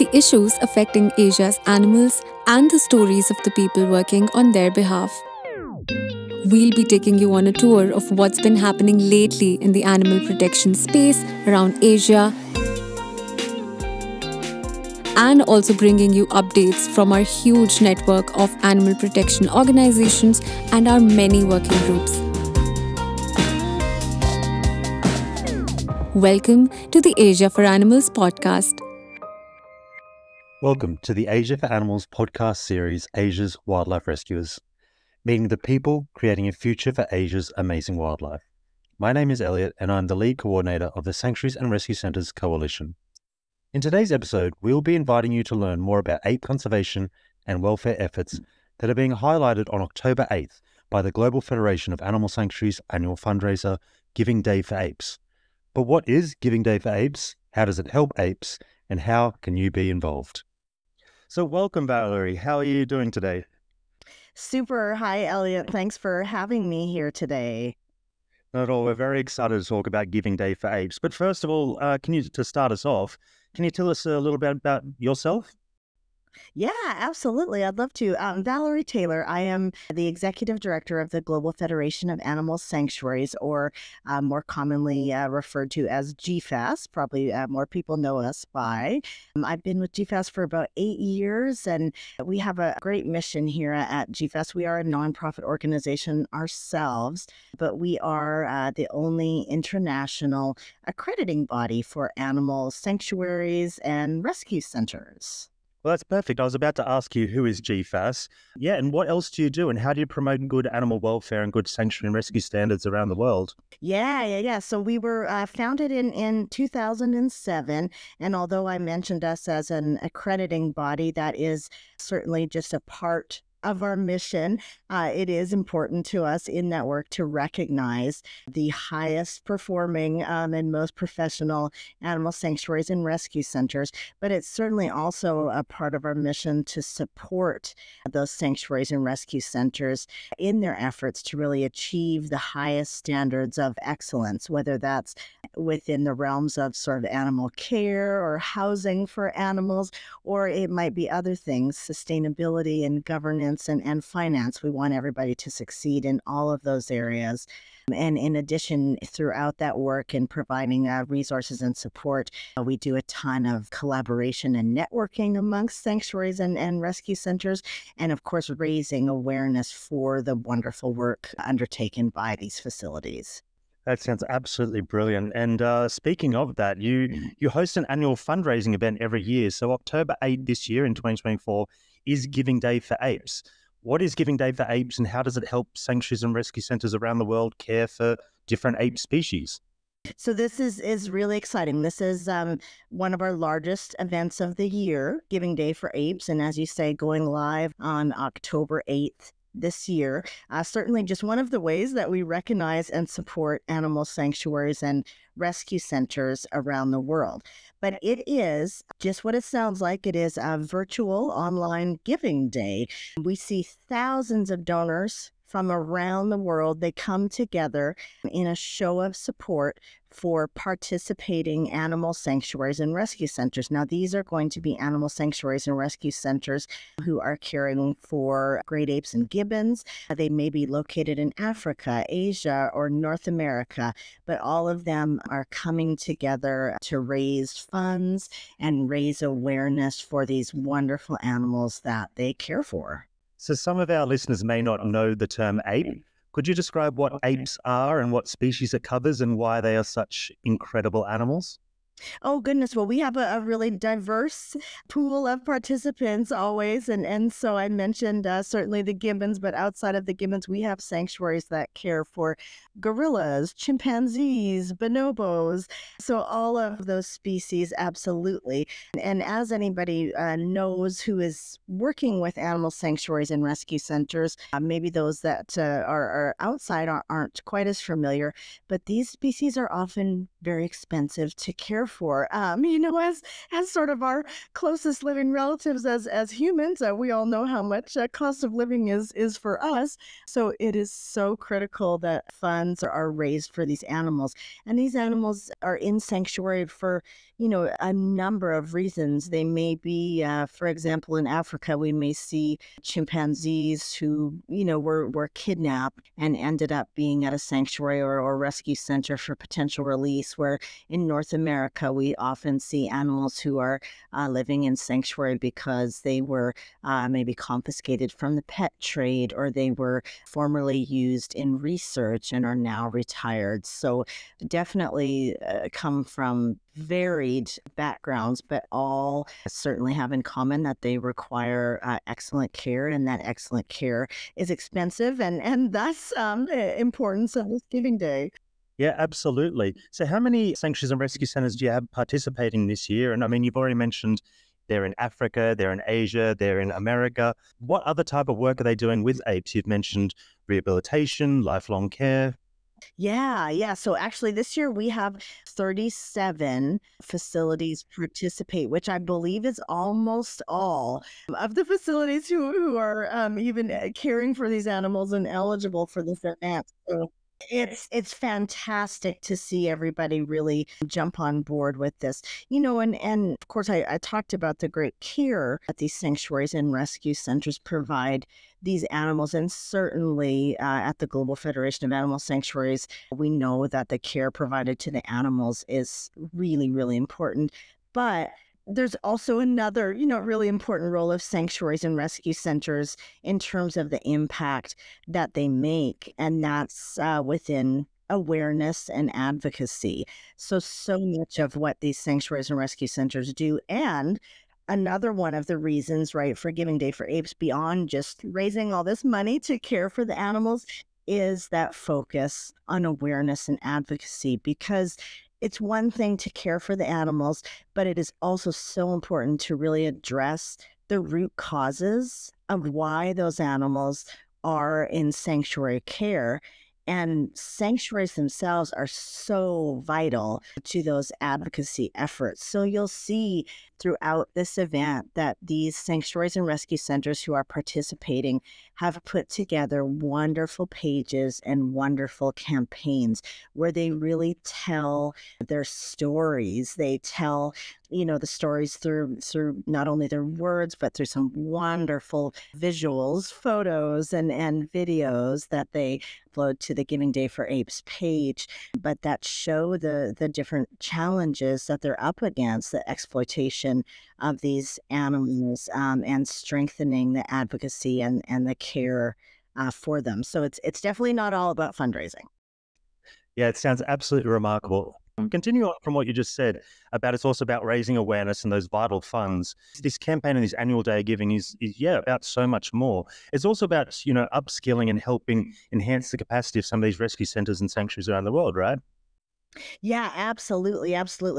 the issues affecting Asia's animals, and the stories of the people working on their behalf. We'll be taking you on a tour of what's been happening lately in the animal protection space around Asia, and also bringing you updates from our huge network of animal protection organizations and our many working groups. Welcome to the Asia for Animals podcast. Welcome to the Asia for Animals podcast series, Asia's Wildlife Rescuers, meeting the people creating a future for Asia's amazing wildlife. My name is Elliot, and I'm the lead coordinator of the Sanctuaries and Rescue Centres Coalition. In today's episode, we'll be inviting you to learn more about ape conservation and welfare efforts that are being highlighted on October 8th by the Global Federation of Animal Sanctuaries annual fundraiser, Giving Day for Apes. But what is Giving Day for Apes? How does it help apes? And how can you be involved? So welcome, Valerie. How are you doing today? Super. Hi, Elliot. Thanks for having me here today. Not at all. We're very excited to talk about Giving Day for Apes. But first of all, to start us off, can you tell us a little bit about yourself? Yeah, absolutely. I'd love to. Valerie Taylor. I am the executive director of the Global Federation of Animal Sanctuaries, or more commonly referred to as GFAS. Probably more people know us by. I've been with GFAS for about 8 years, and we have a great mission here at GFAS. We are a nonprofit organization ourselves, but we are the only international accrediting body for animal sanctuaries and rescue centers. Well, that's perfect. I was about to ask you, who is GFAS? Yeah, and what else do you do? And how do you promote good animal welfare and good sanctuary and rescue standards around the world? Yeah. So we were founded in 2007. And although I mentioned us as an accrediting body, that is certainly just a part of our mission. It is important to us in that work to recognize the highest performing and most professional animal sanctuaries and rescue centers, but it's certainly also a part of our mission to support those sanctuaries and rescue centers in their efforts to really achieve the highest standards of excellence, whether that's within the realms of sort of animal care or housing for animals, or it might be other things, sustainability and governance and finance. We want everybody to succeed in all of those areas. And in addition, throughout that work and providing resources and support, we do a ton of collaboration and networking amongst sanctuaries and rescue centers, and of course, raising awareness for the wonderful work undertaken by these facilities. That sounds absolutely brilliant. And speaking of that, you host an annual fundraising event every year. So October 8th this year in 2024 is Giving Day for Apes. What is Giving Day for Apes, and how does it help sanctuaries and rescue centers around the world care for different ape species? So this is really exciting. This is one of our largest events of the year, Giving Day for Apes. And as you say, going live on October 8th. This year, certainly just one of the ways that we recognize and support animal sanctuaries and rescue centers around the world. But it is just what it sounds like. It is a virtual online giving day. We see thousands of donors from around the world. They come together in a show of support for participating animal sanctuaries and rescue centers. Now, these are going to be animal sanctuaries and rescue centers who are caring for great apes and gibbons. They may be located in Africa, Asia, or North America, but all of them are coming together to raise funds and raise awareness for these wonderful animals that they care for. So some of our listeners may not know the term ape. Could you describe what apes are and what species it covers and why they are such incredible animals? Oh, goodness. Well, we have a really diverse pool of participants always. And so I mentioned certainly the gibbons, but outside of the gibbons, we have sanctuaries that care for gorillas, chimpanzees, bonobos. So all of those species, absolutely. And as anybody knows who is working with animal sanctuaries and rescue centers, maybe those that are outside aren't quite as familiar, but these species are often very expensive to care care for. As sort of our closest living relatives as humans, we all know how much cost of living is for us. So it is so critical that funds are raised for these animals. And these animals are in sanctuary for, a number of reasons. They may be, for example, in Africa, we may see chimpanzees who, were kidnapped and ended up being at a sanctuary or rescue center for potential release, where in North America, we often see animals who are living in sanctuary because they were maybe confiscated from the pet trade, or they were formerly used in research and are now retired. So definitely come from varied backgrounds, but all certainly have in common that they require excellent care, and that excellent care is expensive, and that's the importance of this Giving Day. Yeah, absolutely. So how many sanctuaries and rescue centers do you have participating this year? And I mean, you've already mentioned they're in Africa, they're in Asia, they're in America. What other type of work are they doing with apes? You've mentioned rehabilitation, lifelong care. Yeah. So actually, this year we have 37 facilities participate, which I believe is almost all of the facilities who are even caring for these animals and eligible for this event. So it's fantastic to see everybody really jump on board with this. And of course I talked about the great care that these sanctuaries and rescue centers provide these animals, and certainly at the Global Federation of Animal Sanctuaries, we know that the care provided to the animals is really, really important. But there's also another, really important role of sanctuaries and rescue centers in terms of the impact that they make, and that's within awareness and advocacy. So much of what these sanctuaries and rescue centers do, and another one of the reasons, right, for Giving Day for Apes, beyond just raising all this money to care for the animals, is that focus on awareness and advocacy, because it's one thing to care for the animals, but it is also so important to really address the root causes of why those animals are in sanctuary care. And sanctuaries themselves are so vital to those advocacy efforts. So you'll see throughout this event that these sanctuaries and rescue centers who are participating have put together wonderful pages and wonderful campaigns where they really tell their stories. They tell, the stories through not only their words, but through some wonderful visuals, photos, and videos that they upload to the Giving Day for Apes page, but that show the different challenges that they're up against, the exploitation of these animals, and strengthening the advocacy and the care for them. So it's definitely not all about fundraising. Yeah, it sounds absolutely remarkable. Continue on from what you just said about it's also about raising awareness and those vital funds. This campaign and this annual day of giving is about so much more. It's also about, upskilling and helping enhance the capacity of some of these rescue centers and sanctuaries around the world, right? Yeah, absolutely.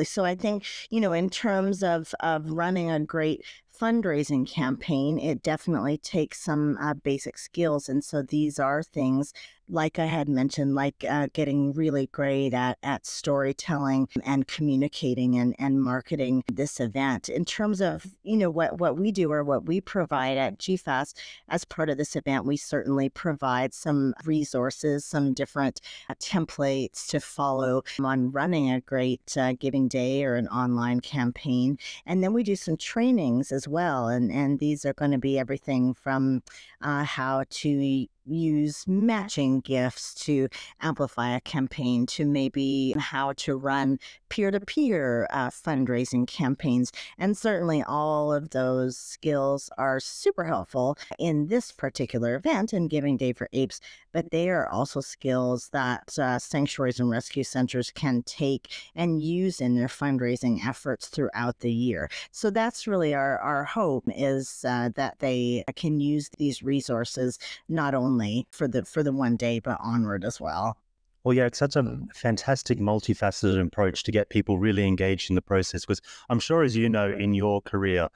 So I think, in terms of running a great fundraising campaign, it definitely takes some basic skills. And so these are things, like I had mentioned, like getting really great at storytelling and communicating and marketing this event. In terms of, what we do or what we provide at GFAS as part of this event, we certainly provide some resources, some different templates to follow on running a great Giving Day or an online campaign. And then we do some trainings as well. And these are going to be everything from how to use matching gifts to amplify a campaign, to maybe how to run peer-to-peer fundraising campaigns. And certainly all of those skills are super helpful in this particular event and Giving Day for Apes, but they are also skills that sanctuaries and rescue centers can take and use in their fundraising efforts throughout the year. So that's really our hope, is that they can use these resources not only for the one day, but onward as well. Well, yeah, it's such a fantastic, multifaceted approach to get people really engaged in the process. Because I'm sure, as you know, in your career,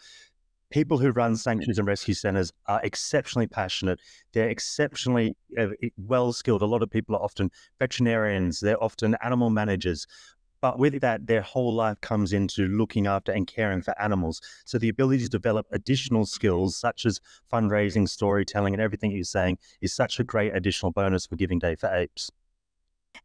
people who run sanctuaries and rescue centers are exceptionally passionate. They're exceptionally well skilled. A lot of people are often veterinarians. They're often animal managers. But with that, their whole life comes into looking after and caring for animals. So the ability to develop additional skills such as fundraising, storytelling, and everything you're saying is such a great additional bonus for Giving Day for Apes.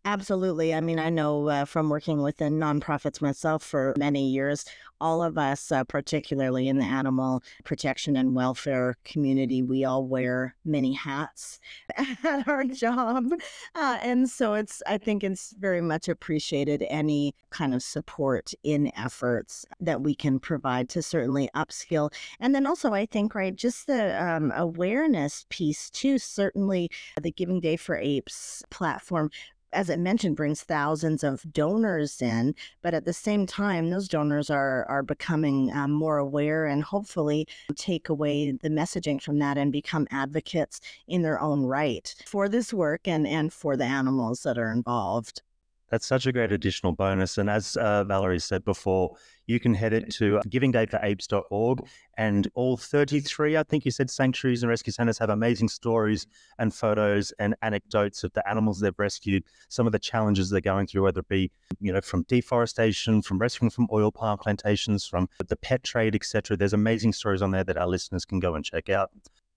Absolutely. I mean, I know from working within nonprofits myself for many years, all of us, particularly in the animal protection and welfare community, we all wear many hats at our job. And so I think it's very much appreciated any kind of support in efforts that we can provide to certainly upskill. And then also, I think, right, just the awareness piece too, certainly the Giving Day for Apes platform, as I mentioned, brings thousands of donors in, but at the same time, those donors are becoming more aware and hopefully take away the messaging from that and become advocates in their own right for this work and for the animals that are involved. That's such a great additional bonus. And as Valerie said before, you can head it to givingdayforapes.org, and all 33, I think you said, sanctuaries and rescue centers have amazing stories and photos and anecdotes of the animals they've rescued, some of the challenges they're going through, whether it be, from deforestation, from rescuing from oil palm plantations, from the pet trade, etc. There's amazing stories on there that our listeners can go and check out.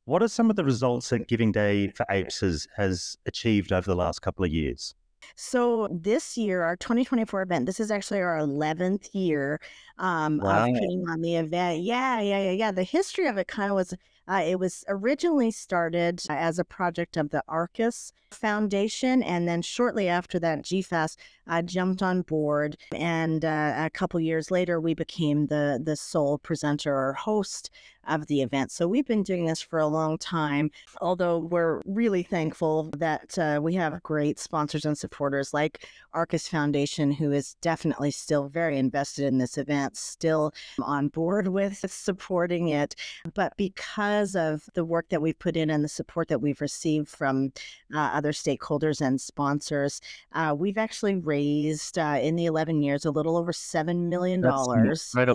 What are some of the results that Giving Day for Apes has achieved over the last couple of years? So this year, our 2024 event, this is actually our 11th year of putting on the event. Yeah. The history of it kind of was, it was originally started as a project of the Arcus Foundation. And then shortly after that, GFAS jumped on board. And a couple years later, we became the sole presenter or host of the event. So we've been doing this for a long time, although we're really thankful that we have great sponsors and supporters like Arcus Foundation, who is definitely still very invested in this event, still on board with supporting it. But because of the work that we've put in and the support that we've received from other stakeholders and sponsors, we've actually raised in the 11 years a little over $7 million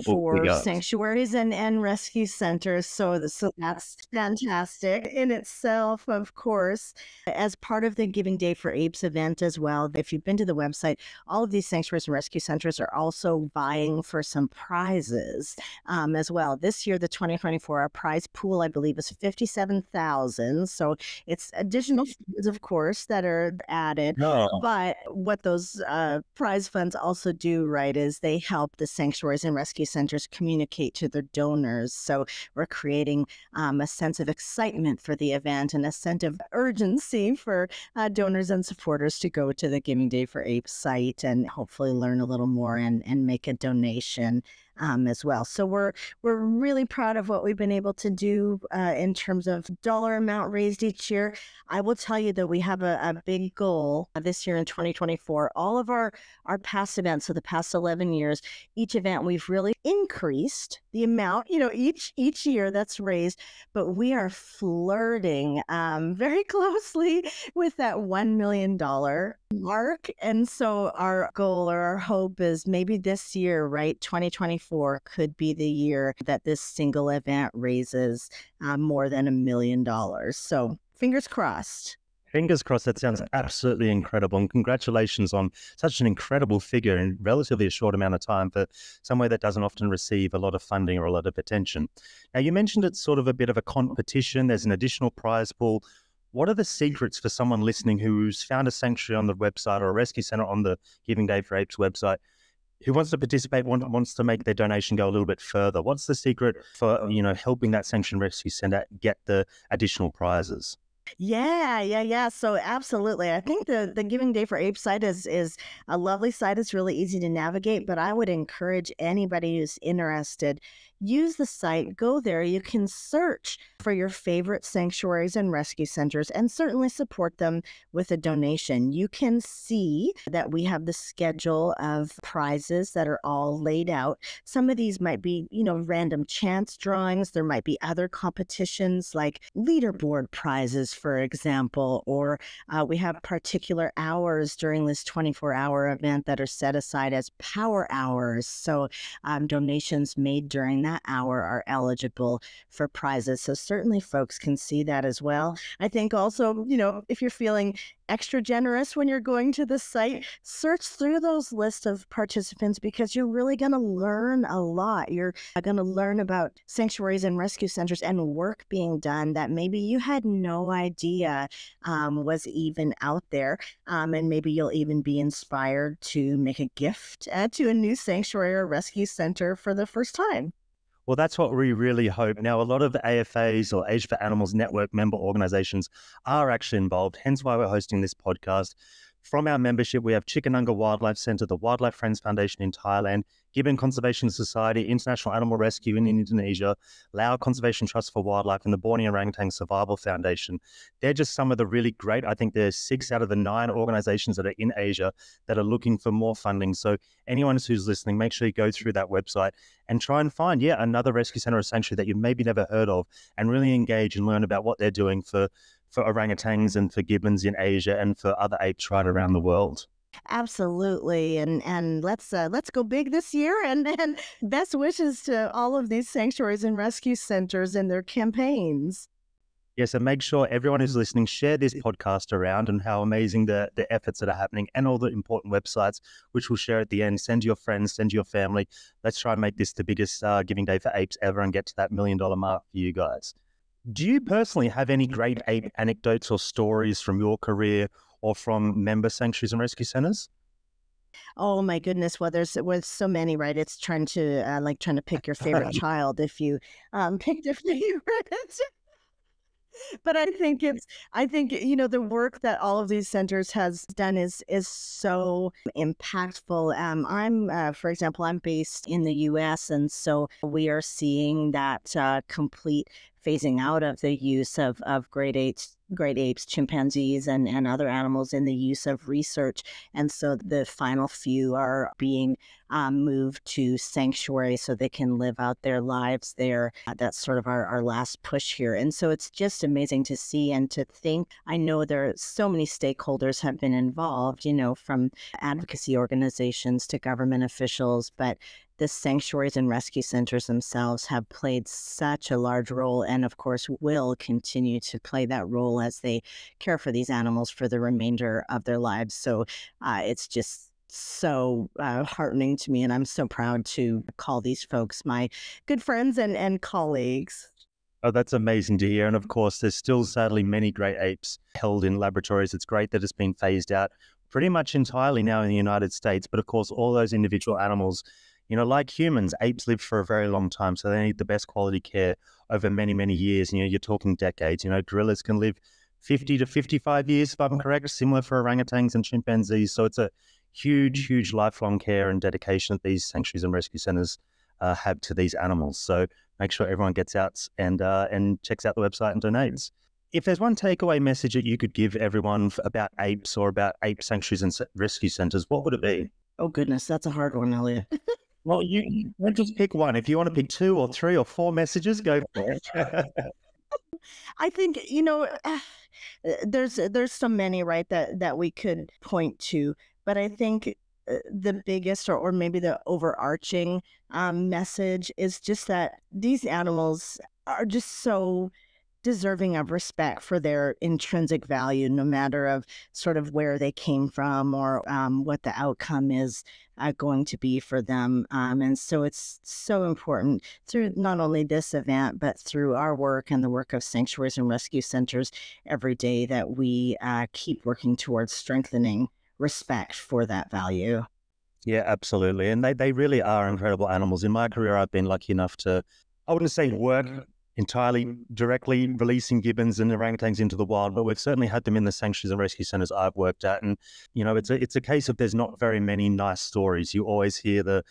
for sanctuaries and rescue centers. So that's fantastic in itself, of course. As part of the Giving Day for Apes event as well, if you've been to the website, all of these sanctuaries and rescue centers are also vying for some prizes as well. This year, the 2024, our prize pool, I believe, is $57,000. So it's additional funds, of course, that are added. Oh. But what those prize funds also do, right, is they help the sanctuaries and rescue centers communicate to their donors. So we're creating a sense of excitement for the event and a sense of urgency for donors and supporters to go to the Giving Day for Apes site and hopefully learn a little more and make a donation as well. So we're really proud of what we've been able to do in terms of dollar amount raised each year. I will tell you that we have a big goal this year in 2024. All of our past events, so the past 11 years, each event we've really increased the amount, each year that's raised, but we are flirting very closely with that $1 million mark. And so our goal or our hope is maybe this year, right, 2024 could be the year that this single event raises more than $1 million. So fingers crossed. Fingers crossed. That sounds absolutely incredible. And congratulations on such an incredible figure in relatively a short amount of time for somewhere that doesn't often receive a lot of funding or a lot of attention. Now, you mentioned it's sort of a bit of a competition. There's an additional prize pool. What are the secrets for someone listening who's found a sanctuary on the website or a rescue center on the Giving Day for Apes website, who wants to participate, wants to make their donation go a little bit further? What's the secret for, helping that sanctuary and rescue center get the additional prizes? Yeah. So absolutely. I think the Giving Day for Apes site is a lovely site. It's really easy to navigate, but I would encourage anybody who's interested, use the site, go there. You can search for your favorite sanctuaries and rescue centers and certainly support them with a donation. You can see that we have the schedule of prizes that are all laid out. Some of these might be, random chance drawings. There might be other competitions like leaderboard prizes hours, for example, or we have particular hours during this 24-hour event that are set aside as power hours. So donations made during that hour are eligible for prizes. So certainly folks can see that as well. I think also, if you're feeling extra generous when you're going to the site, search through those lists of participants, because you're really going to learn a lot. You're going to learn about sanctuaries and rescue centers and work being done that maybe you had no idea was even out there. And maybe you'll even be inspired to make a gift to a new sanctuary or rescue center for the first time. Well, that's what we really hope. Now, a lot of the AFAs or Asia for Animals Network member organizations are actually involved, hence why we're hosting this podcast. From our membership, we have Chickenunga Wildlife Centre, the Wildlife Friends Foundation in Thailand, Gibbon Conservation Society, International Animal Rescue in Indonesia, Lao Conservation Trust for Wildlife, and the Borneo Orangutan Survival Foundation. They're just some of the really great, I think there's 6 out of the 9 organizations that are in Asia that are looking for more funding. So anyone who's listening, make sure you go through that website and try and find, another rescue center or sanctuary that you've maybe never heard of, and really engage and learn about what they're doing for orangutans and for gibbons in Asia and for other apes right around the world. Absolutely. And let's go big this year, and best wishes to all of these sanctuaries and rescue centers and their campaigns. Yes, and make sure everyone who's listening, share this podcast around and how amazing the efforts that are happening and all the important websites, which we'll share at the end. Send your friends, send your family. Let's try and make this the biggest giving day for apes ever and get to that $1 million mark for you guys. Do you personally have any great ape anecdotes or stories from your career or from member sanctuaries and rescue centers? Oh my goodness! Well, there's so many, right? It's trying to pick your favorite child if you picked a favorite. But I think the work that all of these centers has done is so impactful. For example, I'm based in the U.S., and so we are seeing that complete phasing out of the use of great apes, chimpanzees, and other animals in the use of research. And so the final few are being moved to sanctuary so they can live out their lives there. That's sort of our last push here. And so it's just amazing to see and to think. I know there are so many stakeholders have been involved, from advocacy organizations to government officials, but the sanctuaries and rescue centers themselves have played such a large role, and of course will continue to play that role as they care for these animals for the remainder of their lives. So it's just so heartening to me, and I'm so proud to call these folks my good friends and colleagues. Oh, that's amazing to hear. And of course, there's still sadly many great apes held in laboratories. It's great that it's been phased out pretty much entirely now in the United States. But of course, all those individual animals, like humans, apes live for a very long time, so they need the best quality care over many, many years. You're talking decades. Gorillas can live 50 to 55 years, if I'm correct, similar for orangutans and chimpanzees. So it's a huge, huge lifelong care and dedication that these sanctuaries and rescue centers have to these animals. So make sure everyone gets out and checks out the website and donates. If there's one takeaway message that you could give everyone about apes or about ape sanctuaries and rescue centers, what would it be? Oh, goodness, that's a hard one, Elliot. Well, you don't just pick one. If you want to pick 2 or 3 or 4 messages, go for it. I think, there's so many, right, that we could point to, but I think the biggest or maybe the overarching message is just that these animals are just so deserving of respect for their intrinsic value, no matter of sort of where they came from or what the outcome is going to be for them. And so it's so important through not only this event, but through our work and the work of sanctuaries and rescue centers every day that we keep working towards strengthening respect for that value. Yeah, absolutely. And they really are incredible animals. In my career, I've been lucky enough to, I wouldn't say work entirely directly releasing gibbons and orangutans into the wild, but we've certainly had them in the sanctuaries and rescue centers I've worked at. And, it's a case of there's not very many nice stories. You always hear the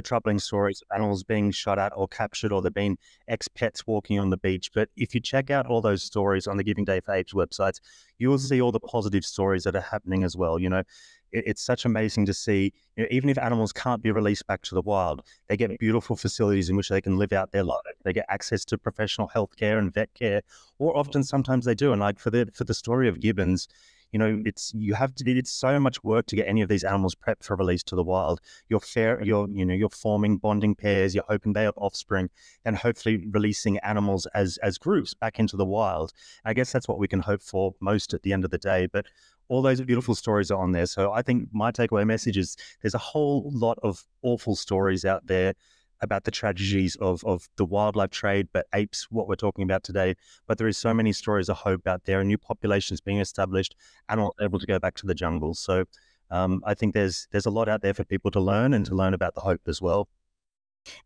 troubling stories of animals being shot at or captured, or there being ex-pets walking on the beach. But if you check out all those stories on the Giving Day for Apes websites, you will see all the positive stories that are happening as well. It's such amazing to see, even if animals can't be released back to the wild, they get beautiful facilities in which they can live out their lives. they get access to professional healthcare and vet care, or often sometimes they do. And like for the story of gibbons, it's so much work to get any of these animals prepped for release to the wild. You're forming bonding pairs, you're hoping they have offspring, and hopefully releasing animals as groups back into the wild. I guess that's what we can hope for most at the end of the day. But all those beautiful stories are on there. So I think my takeaway message is there's a whole lot of awful stories out there about the tragedies of the wildlife trade, but apes, what we're talking about today. But there is so many stories of hope out there, and new populations being established, animals able to go back to the jungle. So I think there's a lot out there for people to learn and to learn about the hope as well.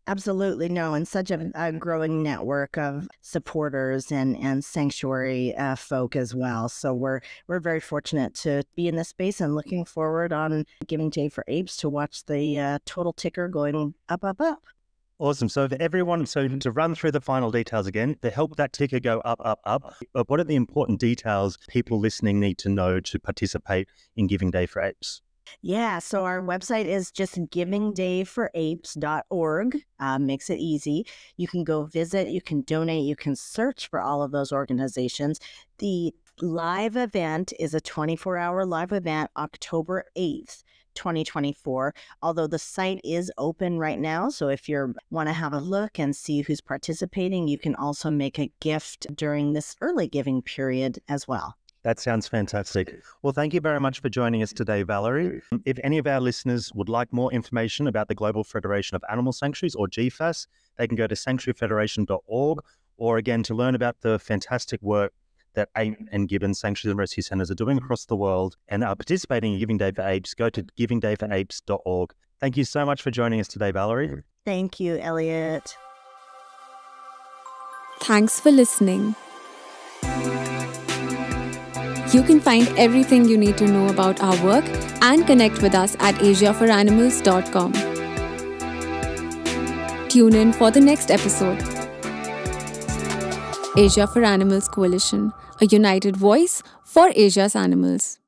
Absolutely. No, and such a growing network of supporters and sanctuary folk as well. So we're very fortunate to be in this space and looking forward on Giving Day for Apes to watch the total ticker going up, up, up. Awesome. So for everyone, to run through the final details again, to help that ticker go up, up, up, what are the important details people listening need to know to participate in Giving Day for Apes? Yeah, so our website is just givingdayforapes.org. Makes it easy. You can go visit, you can donate, you can search for all of those organizations. The live event is a 24-hour live event, October 8th. 2024, although the site is open right now. So if you want to have a look and see who's participating, you can also make a gift during this early giving period as well. That sounds fantastic. Well, thank you very much for joining us today, Valerie. If any of our listeners would like more information about the Global Federation of Animal Sanctuaries, or GFAS, they can go to sanctuaryfederation.org, or again, to learn about the fantastic work that ape and gibbon sanctuaries and rescue centers are doing across the world and are participating in Giving Day for Apes, go to givingdayforapes.org. Thank you so much for joining us today, Valerie. Thank you, Elliot. Thanks for listening. You can find everything you need to know about our work and connect with us at asiaforanimals.com. Tune in for the next episode. Asia for Animals Coalition, a united voice for Asia's animals.